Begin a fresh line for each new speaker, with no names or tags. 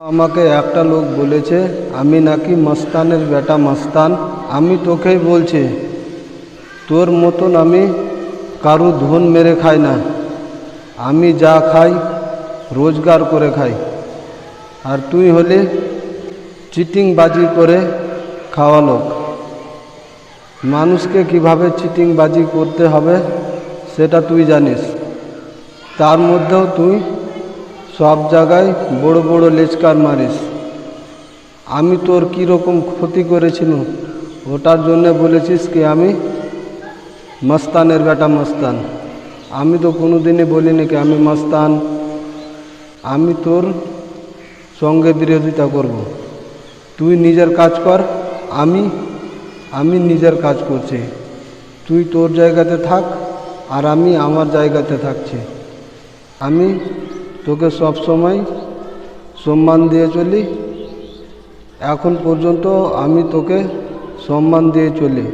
আমাকে একটা লোক বলেছে আমি নাকি মস্তানের বেটা মস্তান। আমি তোকেই বলছি, তোর মতন আমি কারু ধন মেরে খাই না। আমি যা খাই রোজগার করে খাই, আর তুই হলে চিটিংবাজি করে খাওয়া লোক। মানুষকে কিভাবে চিটিংবাজি করতে হবে সেটা তুই জানিস। তার মধ্যেও তুই সব জায়গায় বড় বড় লেচকার মারিস। আমি তোর কীরকম ক্ষতি করেছিলাম ওটার জন্যে বলেছিস কি আমি মস্তানের বেটা মস্তান। আমি তো কোনো দিনই বলিনি কি আমি মস্তান। আমি তোর সঙ্গে বিরোধিতা করব। তুই নিজের কাজ কর, আমি নিজের কাজ করছি। তুই তোর জায়গাতে থাক আর আমি আমার জায়গাতে থাকছি। আমি তোকে সব সময় সম্মান দিয়ে চলি, এখন পর্যন্ত আমি তোকে সম্মান দিয়ে চলি।